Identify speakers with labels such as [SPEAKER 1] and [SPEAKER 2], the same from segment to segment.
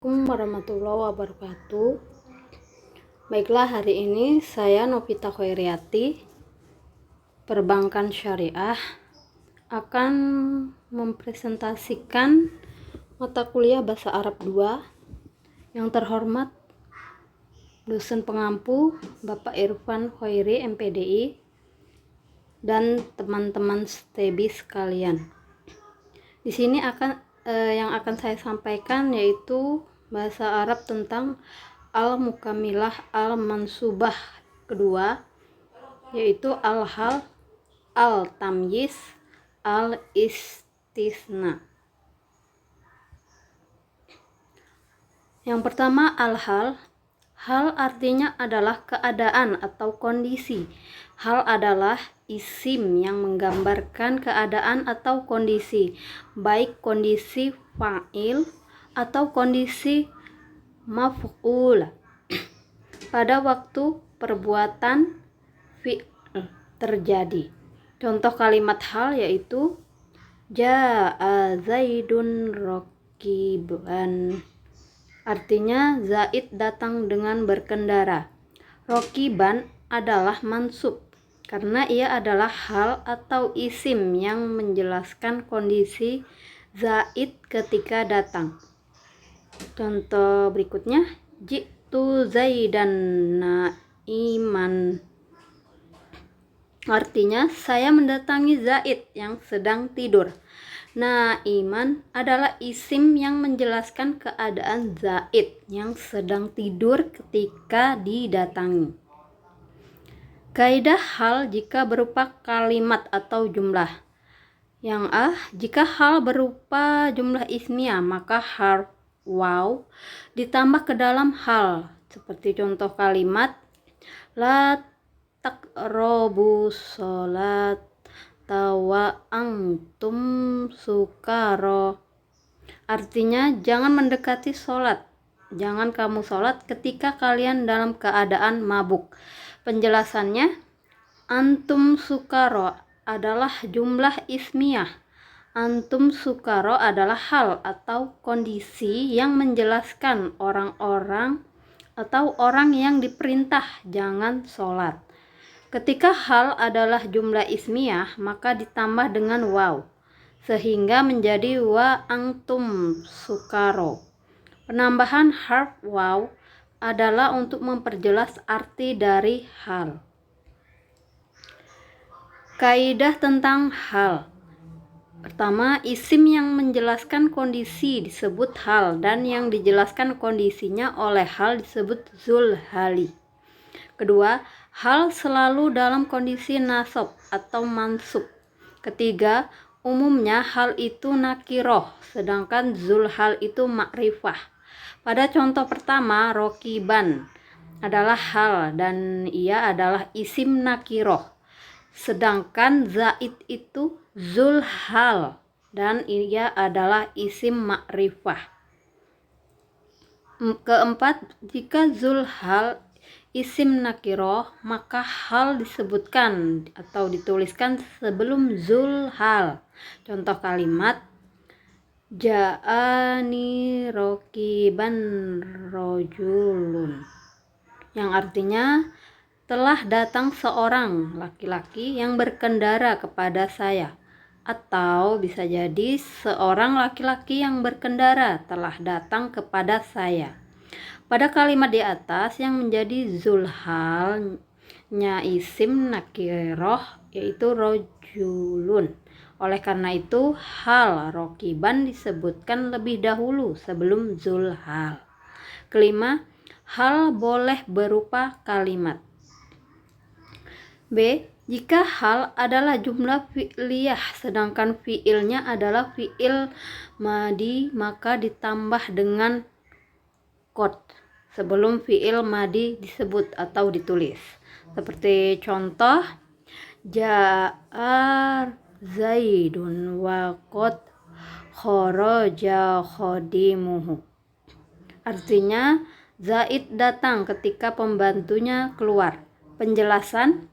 [SPEAKER 1] Assalamualaikum warahmatullahi wabarakatuh. Baiklah, hari ini saya Novita Khairiati, Perbankan Syariah, akan mempresentasikan mata kuliah Bahasa Arab 2. Yang terhormat dosen pengampu Bapak Irfan Khairi MPDI dan teman-teman STEBI sekalian. Di sini yang akan saya sampaikan yaitu bahasa Arab tentang al-mukamilah al-mansubah kedua, yaitu al-hal, al-tamyiz, al-istisna. Yang pertama, al-hal. Hal artinya adalah keadaan atau kondisi. Hal adalah isim yang menggambarkan keadaan atau kondisi, baik kondisi fa'il atau kondisi maf'ul pada waktu perbuatan fi'il terjadi. Contoh kalimat hal yaitu ja'a zaidun rakiban. Artinya Zaid datang dengan berkendara. Rokiban adalah mansub karena ia adalah hal atau isim yang menjelaskan kondisi Zaid ketika datang. Contoh berikutnya, jitu Zaidan naiman. Artinya saya mendatangi Zaid yang sedang tidur. Naiman adalah isim yang menjelaskan keadaan Zaid yang sedang tidur ketika didatangi. Kaidah hal jika berupa kalimat atau jumlah. Yang A, jika hal berupa jumlah ismiyah maka harf waw ditambah ke dalam hal. Seperti contoh kalimat la taqrabu sholat tawa antum sukaro. Artinya jangan mendekati sholat, jangan kamu sholat ketika kalian dalam keadaan mabuk. Penjelasannya, antum sukaro adalah jumlah ismiyah, antum sukaro adalah hal atau kondisi yang menjelaskan orang-orang atau orang yang diperintah jangan sholat. Ketika hal adalah jumlah ismiyah, maka ditambah dengan waw, sehingga menjadi wa antum sukaro. Penambahan harf waw adalah untuk memperjelas arti dari hal. Kaidah tentang hal. Pertama, isim yang menjelaskan kondisi disebut hal dan yang dijelaskan kondisinya oleh hal disebut zul hali. Kedua, hal selalu dalam kondisi nasab atau mansub. Ketiga, umumnya hal itu nakiroh, sedangkan zul hal itu makrifah. Pada contoh pertama, rokiban adalah hal dan ia adalah isim nakiroh, sedangkan zaid itu zul hal dan ia adalah isim makrifah. Keempat, jika zul hal isim nakiroh, maka hal disebutkan atau dituliskan sebelum zul hal. Contoh kalimat ja'ani rokiban rojulun, yang artinya telah datang seorang laki-laki yang berkendara kepada saya. Atau bisa jadi seorang laki-laki yang berkendara telah datang kepada saya. Pada kalimat di atas yang menjadi zulhalnya isim nakiroh yaitu rojulun. Oleh karena itu hal rokiban disebutkan lebih dahulu sebelum zulhal. Kelima, hal boleh berupa kalimat. B, jika hal adalah jumlah fi'liyah sedangkan fi'ilnya adalah fi'il madi maka ditambah dengan kod sebelum fi'il madi disebut atau ditulis. Seperti contoh ja'a zaidun wa qad kharaja khadimuhu. Artinya Zaid datang ketika pembantunya keluar. Penjelasan,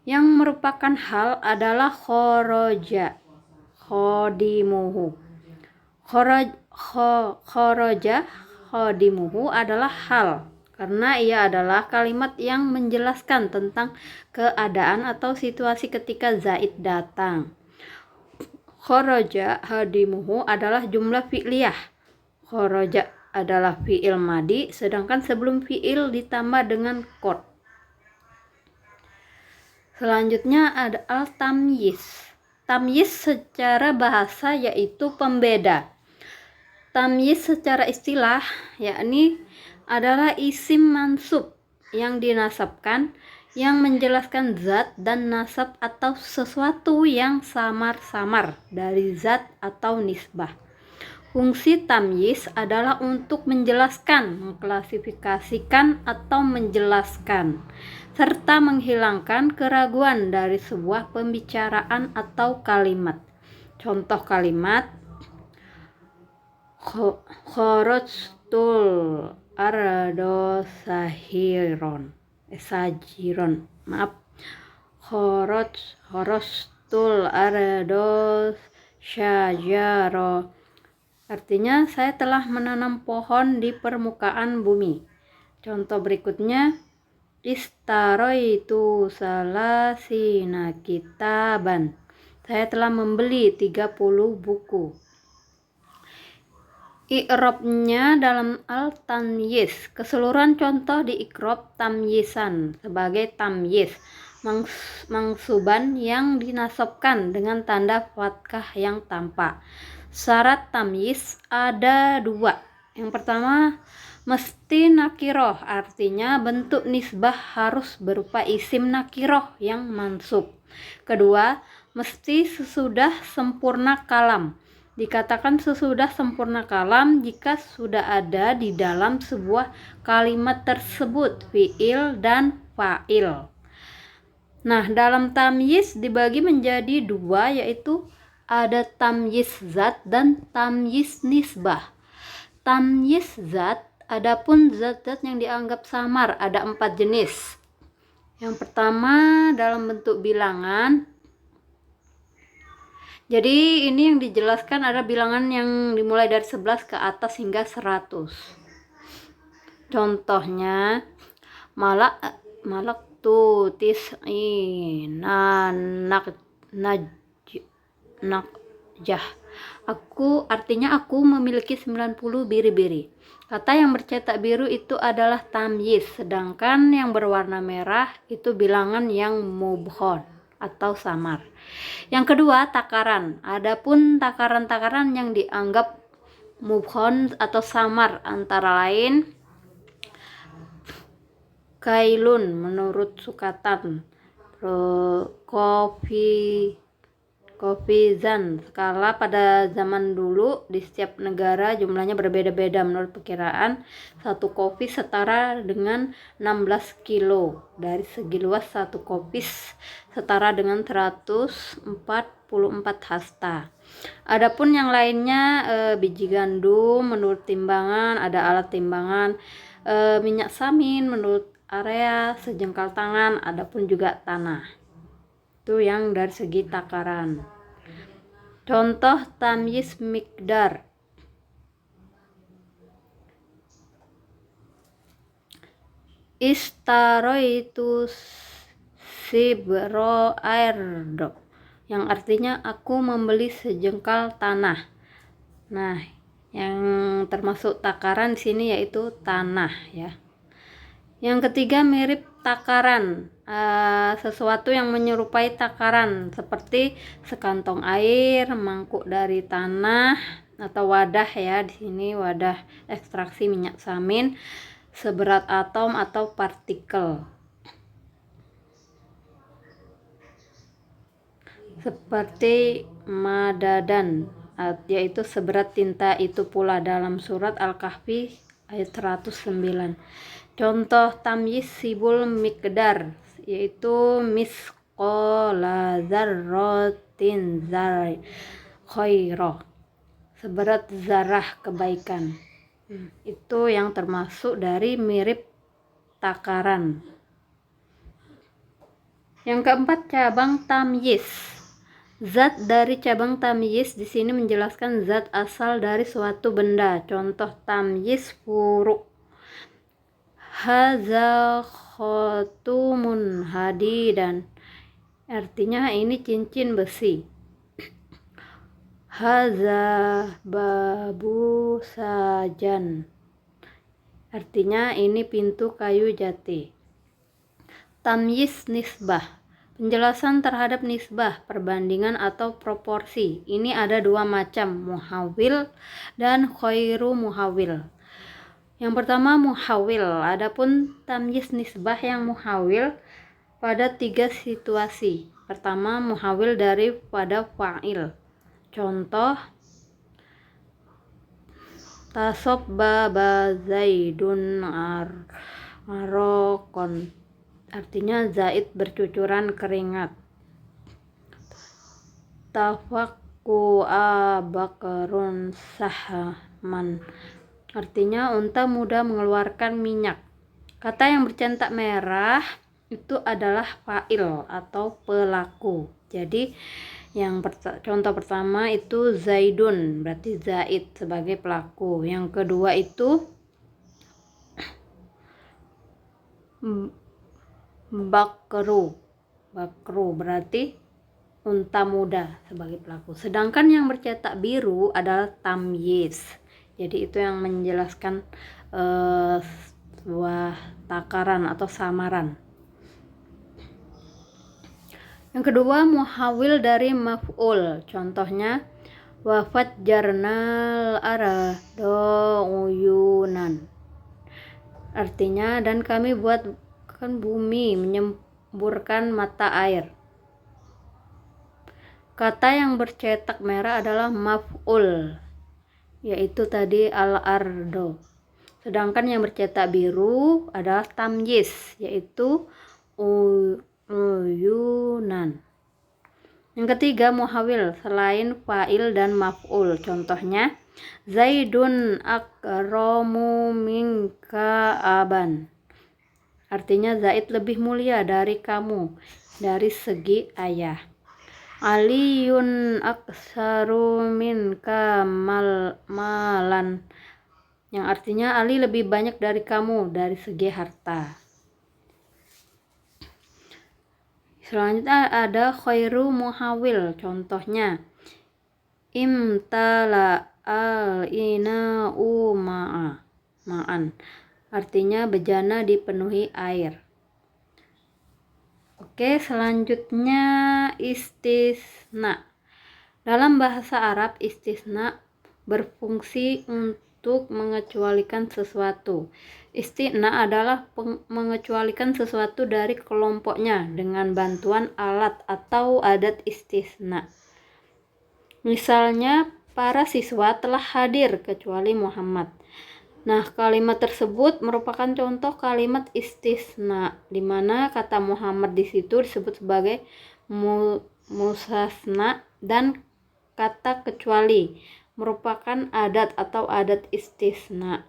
[SPEAKER 1] yang merupakan hal adalah kharaja khadimuhu. Kharaja khadimuhu adalah hal, karena ia adalah kalimat yang menjelaskan tentang keadaan atau situasi ketika Zaid datang. Kharaja khadimuhu adalah jumlah fi'liyah. Kharaja adalah fi'il madi, sedangkan sebelum fi'il ditambah dengan qad. Selanjutnya ada al-tamyiz. Tamyiz secara bahasa yaitu pembeda. Tamyiz secara istilah yakni adalah isim mansub yang dinasabkan yang menjelaskan zat dan nasab atau sesuatu yang samar-samar dari zat atau nisbah. Fungsi tamyiz adalah untuk menjelaskan, mengklasifikasikan atau menjelaskan serta menghilangkan keraguan dari sebuah pembicaraan atau kalimat. Contoh kalimat: kharajtul ardo sajiron. Kharajtul ardo syajaro. Artinya, saya telah menanam pohon di permukaan bumi. Contoh berikutnya: Istaroitu salasina kitaban. Saya telah membeli 30 buku. I'rabnya dalam al-tamyiz. Keseluruhan contoh di i'rab tamyizan sebagai tamyiz, mangsuban yang dinasabkan dengan tanda fathah yang tampak. Syarat tamyiz ada 2. Yang pertama, mesti nakiroh, artinya bentuk nisbah harus berupa isim nakiroh yang mansub. Kedua, mesti sesudah sempurna kalam. Dikatakan sesudah sempurna kalam jika sudah ada di dalam sebuah kalimat tersebut fi'il dan fa'il. Nah, dalam tamyiz dibagi menjadi 2, yaitu ada tamyiz zat dan tamyiz nisbah. Tamyiz zat, adapun zat-zat yang dianggap samar, ada 4 jenis. Yang pertama dalam bentuk bilangan. Jadi ini yang dijelaskan ada bilangan yang dimulai dari 11 ke atas hingga 100. Contohnya, malak tu tis'ina nakjah. Artinya aku memiliki 90 biri-biri. Kata yang bercetak biru itu adalah tamyiz, sedangkan yang berwarna merah itu bilangan yang mubhon atau samar. Yang kedua, takaran. Adapun takaran-takaran yang dianggap mubhon atau samar antara lain kailun menurut sukatan, Kofizan, skala pada zaman dulu di setiap negara jumlahnya berbeda-beda. Menurut perkiraan, 1 kofi setara dengan 16 kilo. Dari segi luas, 1 kopis setara dengan 144 hasta. Adapun yang lainnya, biji gandum menurut timbangan, ada alat timbangan, minyak samin menurut area, sejengkal tangan, adapun juga tanah. Itu yang dari segi takaran. Contoh tamyiz miqdar. Istaroitu sibro ardo, yang artinya aku membeli sejengkal tanah. Nah, yang termasuk takaran di sini yaitu tanah ya. Yang ketiga, mirip takaran, sesuatu yang menyerupai takaran seperti sekantong air, mangkuk dari tanah atau wadah ya. Di sini wadah ekstraksi minyak samin, seberat atom atau partikel. Seperti madadan, yaitu seberat tinta itu pula, dalam surat Al-Kahfi ayat 109. Contoh tamyiz sibul miqdar yaitu misqala dzarratin khairah, seberat zarah kebaikan. Itu yang termasuk dari mirip takaran. Yang keempat, cabang tamyiz Zat dari cabang tamyiz di sini menjelaskan zat asal dari suatu benda. Contoh tamyiz furu. Hadza khotumun hadidan. Artinya ini cincin besi. Hadza babu sajan. Artinya ini pintu kayu jati. Tamyiz nisbah. Penjelasan terhadap nisbah, perbandingan atau proporsi. Ini ada dua macam, muhawil dan khairu muhawil. Yang pertama muhawil. Adapun tamyiz nisbah yang muhawil pada 3 situasi. Pertama, muhawil daripada fa'il. Contoh, tasobbaba zaidun arokon. Artinya Zaid bercucuran keringat. Tafakku abakarun sahman. Artinya unta muda mengeluarkan minyak. Kata yang bercentak merah itu adalah fa'il atau pelaku. Jadi contoh pertama itu Zaidun, berarti Zaid sebagai pelaku. Yang kedua itu Bakru berarti unta muda sebagai pelaku. Sedangkan yang bercetak biru adalah tamyiz. Jadi itu yang menjelaskan sebuah takaran atau samaran. Yang kedua muhawil dari maf'ul. Contohnya wafat jarnal arado uyunan. Artinya dan kami buatkan bumi menyemburkan mata air. Kata yang bercetak merah adalah maf'ul, yaitu tadi al-ardo. Sedangkan yang bercetak biru adalah tamyiz, yaitu uyunan. Yang ketiga muhawil selain fa'il dan maf'ul. Contohnya Zaidun akramu minka aban. Artinya Zaid lebih mulia dari kamu dari segi ayah. Aliyun aksaru minka malan. Yang artinya Ali lebih banyak dari kamu dari segi harta. Selanjutnya ada khairu muhawil. Contohnya imtala al-ina'u ma'an. Artinya bejana dipenuhi air. Oke, selanjutnya istisna. Dalam bahasa Arab, istisna berfungsi untuk mengecualikan sesuatu. Istisna adalah mengecualikan sesuatu dari kelompoknya dengan bantuan alat atau adat istisna. Misalnya, para siswa telah hadir kecuali Muhammad. Nah, kalimat tersebut merupakan contoh kalimat istisna, di mana kata Muhammad di situ disebut sebagai musasna dan kata kecuali merupakan adat atau adat istisna.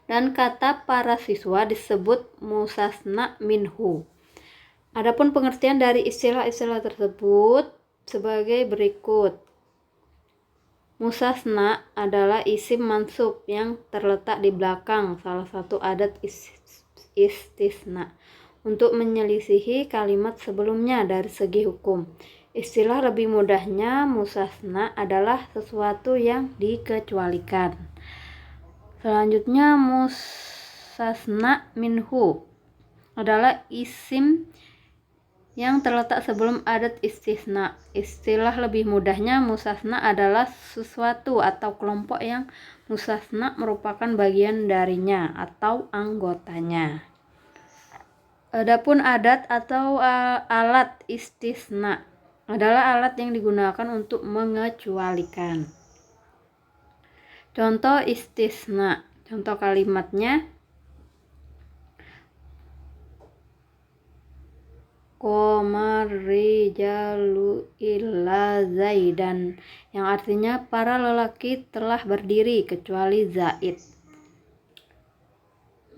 [SPEAKER 1] Dan kata para siswa disebut musasna minhu. Adapun pengertian dari istilah-istilah tersebut sebagai berikut. Musasna adalah isim mansub yang terletak di belakang salah satu adat istisna untuk menyelisihi kalimat sebelumnya dari segi hukum. Istilah lebih mudahnya musasna adalah sesuatu yang dikecualikan. Selanjutnya musasna minhu adalah isim yang terletak sebelum adat istisna. Istilah lebih mudahnya musasna adalah sesuatu atau kelompok yang musasna merupakan bagian darinya atau anggotanya. Adapun adat atau alat istisna adalah alat yang digunakan untuk mengecualikan. Contoh istisna, contoh kalimatnya qamar rijalu illa zaidan, yang artinya para lelaki telah berdiri kecuali Zaid.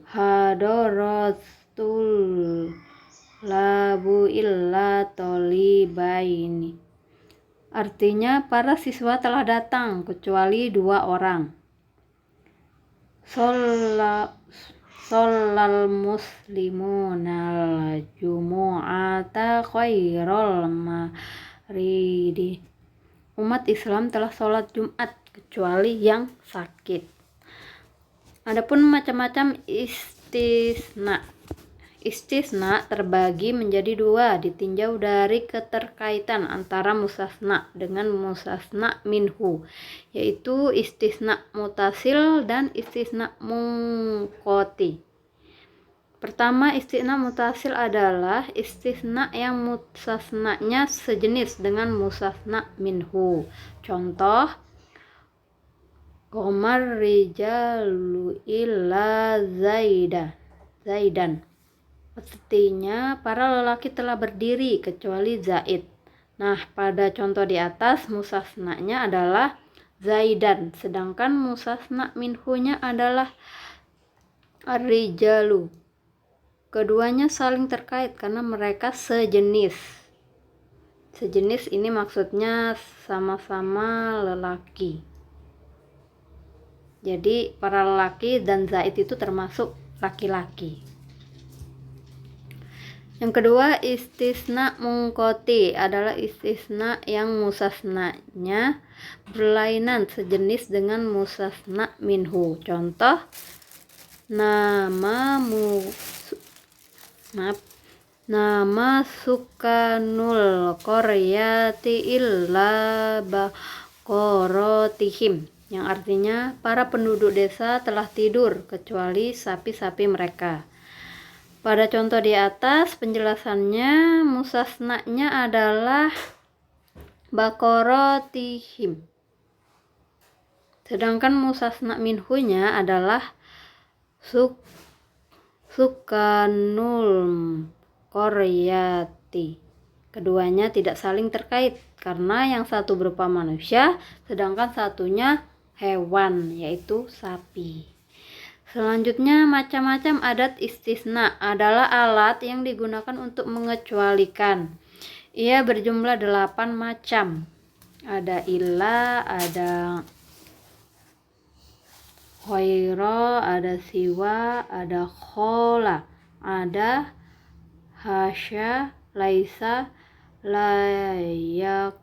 [SPEAKER 1] Hadaratul labu illa tolibaini, Artinya para siswa telah datang kecuali 2 orang. Sholal muslimunal jumu'ata khairul maridi. Umat Islam telah sholat Jumat kecuali yang sakit. Adapun macam-macam istisna. Istisna terbagi menjadi 2 ditinjau dari keterkaitan antara mustasna dengan mustasna minhu, yaitu istisna mutasil dan istisna munqati. Pertama, istisna mutasil adalah istisna yang mustasnanya sejenis dengan mustasna minhu. Contoh, qamar rijalu illa zaidan. Artinya para lelaki telah berdiri kecuali Zaid. Nah, pada contoh di atas mustasnanya adalah Zaidan, sedangkan mustasna minhunya adalah ar-rijalu. Keduanya saling terkait karena mereka sejenis. Sejenis ini maksudnya sama-sama lelaki. Jadi para lelaki dan Zaid itu termasuk laki-laki. Yang kedua, istisna munqati adalah istisna yang mustasnanya berlainan sejenis dengan mustasna minhu. Contoh, nama sukanul qaryati illa baqaratihim, yang artinya para penduduk desa telah tidur kecuali sapi-sapi mereka. Pada contoh di atas penjelasannya mustasnanya adalah baqaratihim, sedangkan mustasna minhunya adalah sukanul qaryati. Keduanya tidak saling terkait karena yang satu berupa manusia sedangkan satunya hewan, yaitu sapi. Selanjutnya, macam-macam adat istisna adalah alat yang digunakan untuk mengecualikan. Ia berjumlah 8 macam. Ada illa, ada ghaira, ada siwa, ada khola, ada hasya, laisa, layakunu.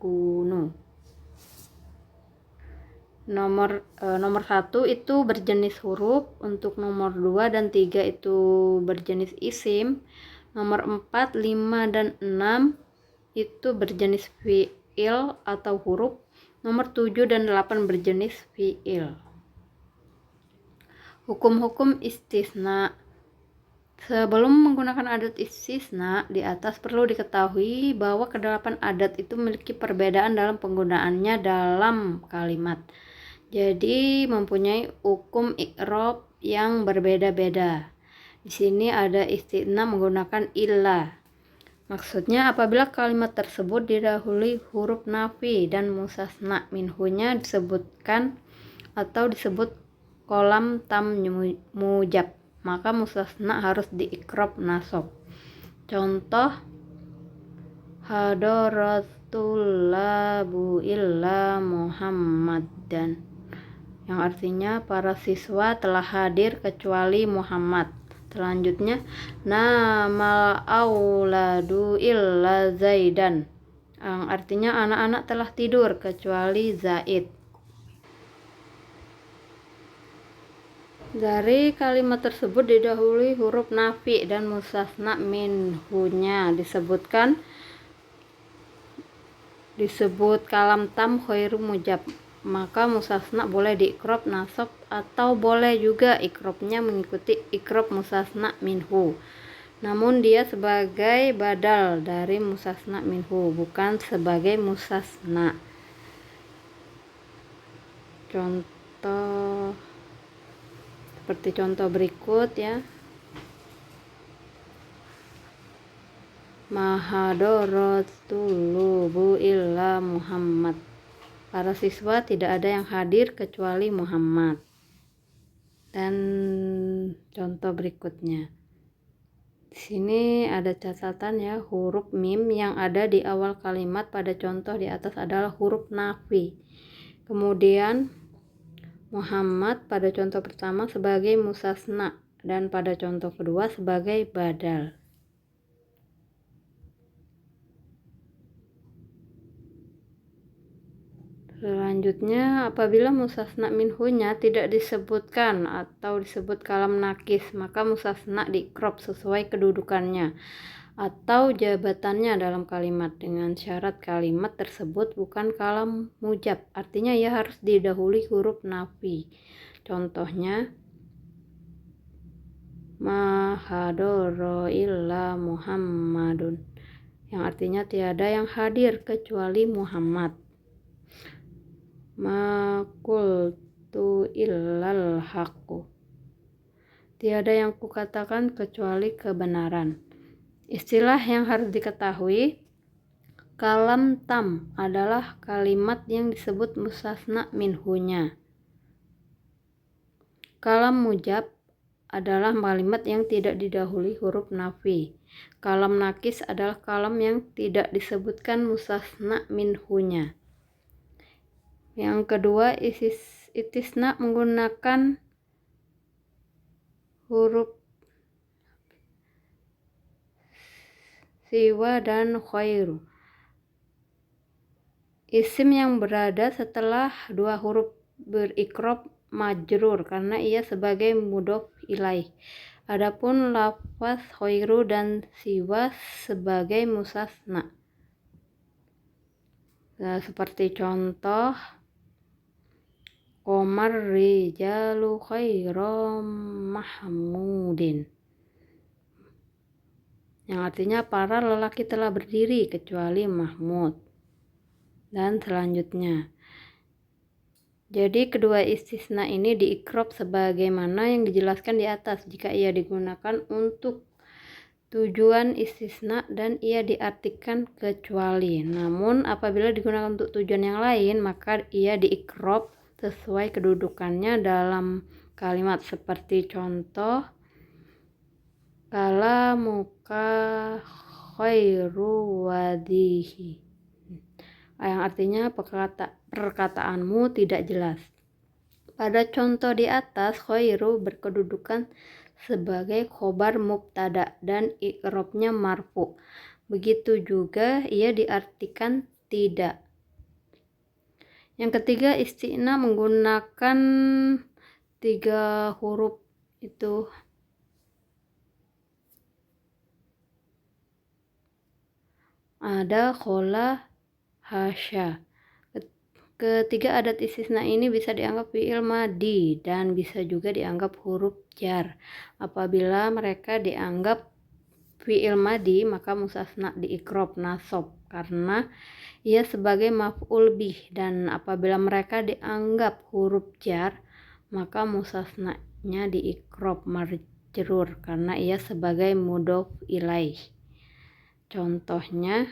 [SPEAKER 1] Nomor 1 itu berjenis huruf, untuk nomor 2 dan 3 itu berjenis isim, nomor 4, 5 dan 6 itu berjenis fi'il atau huruf, nomor 7 dan 8 berjenis fi'il. Hukum-hukum istisna. Sebelum menggunakan adat istisna di atas perlu diketahui bahwa ke-8 adat itu memiliki perbedaan dalam penggunaannya dalam kalimat. Jadi mempunyai hukum i'rab yang berbeda-beda. Di sini ada istisna menggunakan illa. Maksudnya apabila kalimat tersebut didahului huruf nafi dan mustasna minhunya disebutkan atau disebut kolam tam mujab, maka mustasna harus di-i'rab nasab. Contoh, hadaratul labu illa Muhammadan, yang artinya para siswa telah hadir kecuali Muhammad. Selanjutnya, namal auladu illa Zaidan, yang artinya anak-anak telah tidur kecuali Zaid. Dari kalimat tersebut didahului huruf nafi dan mustasna minhunya disebut kalam tam khairu mujab, maka mustasna boleh di-i'rab nasab atau boleh juga i'rabnya mengikuti i'rab mustasna minhu, namun dia sebagai badal dari mustasna minhu, bukan sebagai mustasna. Contoh seperti contoh berikut ya. Mahadaratul illa Muhammad, para siswa tidak ada yang hadir kecuali Muhammad. Dan contoh berikutnya, sini ada catatan ya, huruf mim yang ada di awal kalimat pada contoh di atas adalah huruf nafi. Kemudian Muhammad pada contoh pertama sebagai musasna dan pada contoh kedua sebagai badal. Selanjutnya, apabila musasna minhunya tidak disebutkan atau disebut kalam nakis, maka musasna dikrop sesuai kedudukannya atau jabatannya dalam kalimat dengan syarat kalimat tersebut bukan kalam mujab. Artinya ia harus didahului huruf nafi. Contohnya, ma hadara illa Muhammadun, yang artinya tiada yang hadir kecuali Muhammad. Ma qultu illal haqqu, tiada yang kukatakan kecuali kebenaran. Istilah yang harus diketahui, kalam tam adalah kalimat yang disebut musasna minhunya. Kalam mujab adalah kalimat yang tidak didahului huruf nafi. Kalam nakis adalah kalam yang tidak disebutkan musasna minhunya. Yang kedua, istisna menggunakan huruf siwa dan khairu. Isim yang berada setelah dua huruf berikrop majrur karena ia sebagai mudhof ilaih. Adapun lafaz khairu dan siwa sebagai musasna. Nah, seperti contoh, qomar rijalu khairam mahmudin, yang artinya para lelaki telah berdiri kecuali Mahmud. Dan selanjutnya, jadi kedua istisna ini diikrop sebagaimana yang dijelaskan di atas jika ia digunakan untuk tujuan istisna dan ia diartikan kecuali. Namun apabila digunakan untuk tujuan yang lain maka ia diikrop sesuai kedudukannya dalam kalimat, seperti contoh, kalamuka khairu wadihi, yang artinya perkataanmu tidak jelas. Pada contoh di atas, khairu berkedudukan sebagai khobar mubtada dan i'rabnya marfu. Begitu juga ia diartikan tidak. Yang ketiga, isti'na menggunakan 3 huruf itu ada, khola, hasya. Ketiga adat istisna ini bisa dianggap fi'il madi dan bisa juga dianggap huruf jar. Apabila mereka dianggap fi'il madi maka musasna diikrop nasab karena ia sebagai maf'ul bih, dan apabila mereka dianggap huruf jar maka musasnanya diikrop marjrur karena ia sebagai mudhof ilaih. Contohnya,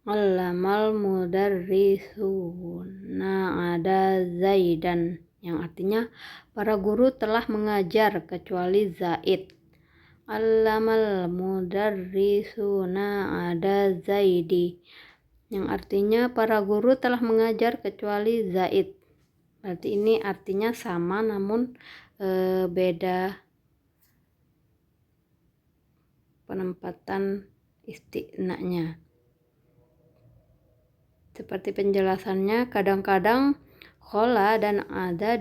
[SPEAKER 1] allamal mudarrisuna ada zaidan, yang artinya para guru telah mengajar kecuali Zaid. Allamal mudarrisuna ada zaidi, yang artinya para guru telah mengajar kecuali Zaid. Berarti ini artinya sama namun beda penempatan istinanya. Seperti penjelasannya, kadang-kadang khola dan ada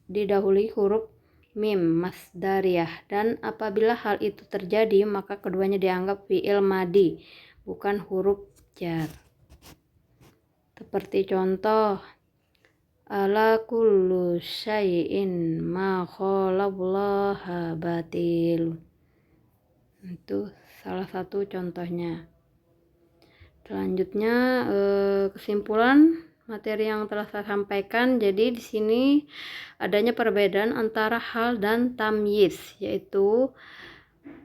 [SPEAKER 1] didahului huruf mim masdariyah, dan apabila hal itu terjadi maka keduanya dianggap fi'il madi bukan huruf jar. Seperti contoh, ala kullu syai'in ma khalallaha batil. Itu salah satu contohnya. Selanjutnya kesimpulan materi yang telah saya sampaikan. Jadi di sini adanya perbedaan antara hal dan tamyiz, yaitu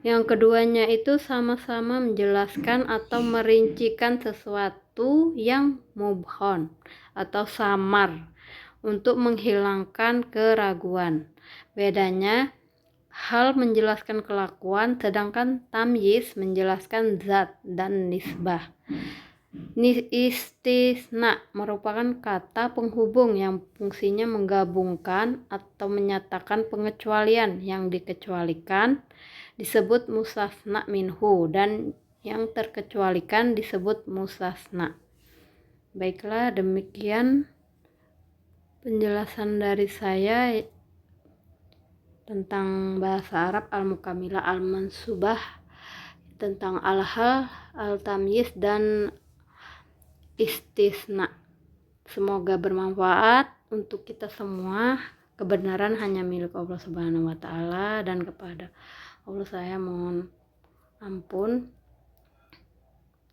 [SPEAKER 1] yang keduanya itu sama-sama menjelaskan atau merincikan sesuatu yang mubham atau samar untuk menghilangkan keraguan. Bedanya, hal menjelaskan kelakuan, sedangkan tamyiz menjelaskan zat dan nisbah. Istisna merupakan kata penghubung yang fungsinya menggabungkan atau menyatakan pengecualian. Yang dikecualikan disebut mustasna minhu dan yang terkecualikan disebut mustasna. Baiklah, demikian penjelasan dari saya tentang bahasa Arab al-mukamilah al-mansubah, tentang al-hal, al-tamyiz, dan istisna. Semoga bermanfaat untuk kita semua. Kebenaran hanya milik Allah Subhanahu wa Ta'ala, dan kepada Allah saya mohon ampun.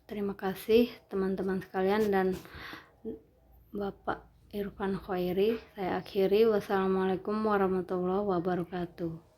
[SPEAKER 1] Terima kasih teman-teman sekalian dan Bapak Irfan Khairi. Saya akhiri. Wassalamualaikum warahmatullahi wabarakatuh.